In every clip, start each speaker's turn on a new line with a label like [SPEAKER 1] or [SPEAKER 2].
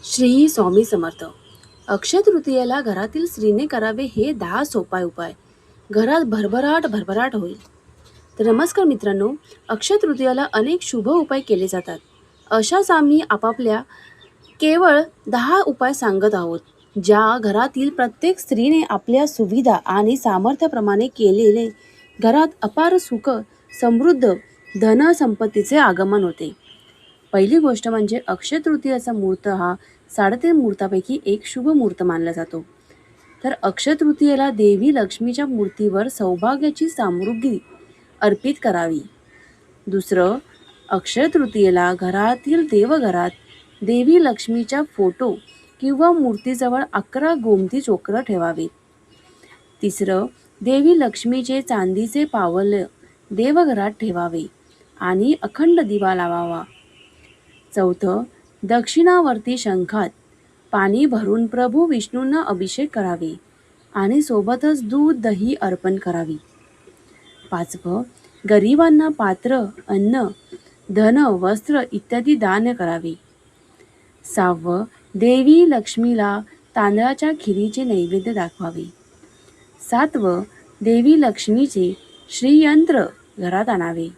[SPEAKER 1] श्री स्वामी समर्थ. अक्षय तृतीयेला घरातील स्त्रीने करावे हे 10 सोपा उपाय. घरात भरभराट भरभराट होईल. तर नमस्कार मित्रांनो, अक्षय तृतीयेला अनेक शुभ उपाय केले जातात. अशाच आम्ही आपापल्या केवळ 10 उपाय सांगत आहोत, ज्या घरातील प्रत्येक स्त्रीने आपल्या सुविधा आणि सामर्थ्याप्रमाणे केलेले घरात अपार सुख, समृद्ध, धन संपत्तीचे आगमन होते. पहिली गोष्ट म्हणजे अक्षय तृतीयाचा मुहूर्त हा 3.5 मुहूर्तापैकी एक शुभ मुहूर्त मानला जातो. तर अक्षय तृतीयेला देवी लक्ष्मीच्या मूर्तीवर सौभाग्याची सामुग्री अर्पित करावी. दुसरं, अक्षय तृतीयेला घरातील देवघरात देवी लक्ष्मीच्या फोटो किंवा मूर्तीजवळ 11 गोमती चक्र ठेवावे. तिसरं, देवी लक्ष्मीचे चांदीचे पावलं देवघरात ठेवावे आणि अखंड दिवा लावावा. चौथं, दक्षिणावर्ती शंखात पाणी भरून प्रभू विष्णूंना अभिषेक करावे आणि सोबतच दूध दही अर्पण करावी. पाचवं, गरिबांना पात्र, अन्न, धन, वस्त्र इत्यादी दान करावे. सहावं, देवी लक्ष्मीला तांदळाच्या खिरीचे नैवेद्य दाखवावे. सातवं, देवी लक्ष्मीचे श्रीयंत्र घरात आणावे.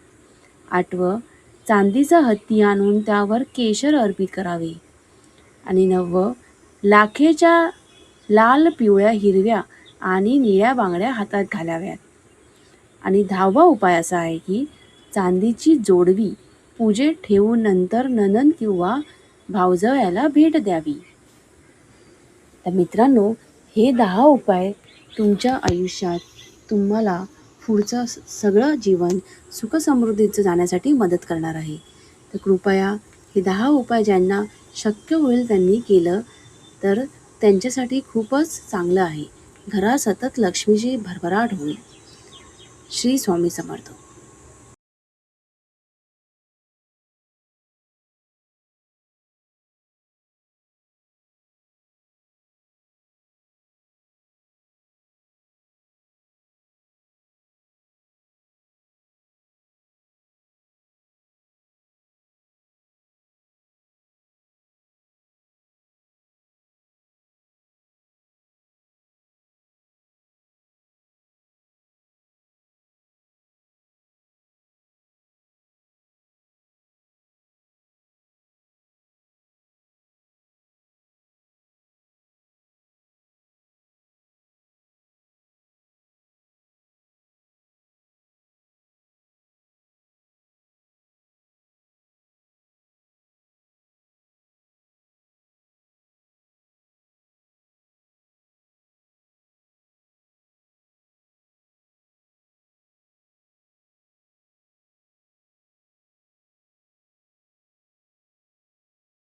[SPEAKER 1] आठवं, चांदीचा हत्ती आणून त्यावर केशर अर्पित करावे. आणि नववं, लाखेच्या लाल, पिवळ्या, हिरव्या आणि निळ्या बांगड्या हातात घालाव्यात. आणि 10वा उपाय असा आहे की चांदीची जोडवी पूजेत ठेवून नंतर नणंद किंवा भावजयाला भेट द्यावी. तर मित्रांनो, हे 10 उपाय तुमच्या आयुष्यात तुम्हाला पुढचं सगळं जीवन सुखसमृद्धीचं जाण्यासाठी मदत करणार आहे. तर कृपया हे 10 उपाय ज्यांना शक्य होईल त्यांनी केलं तर त्यांच्यासाठी खूपच चांगलं आहे. घरात सतत लक्ष्मीची भरभराट होईल. श्री स्वामी समर्थ.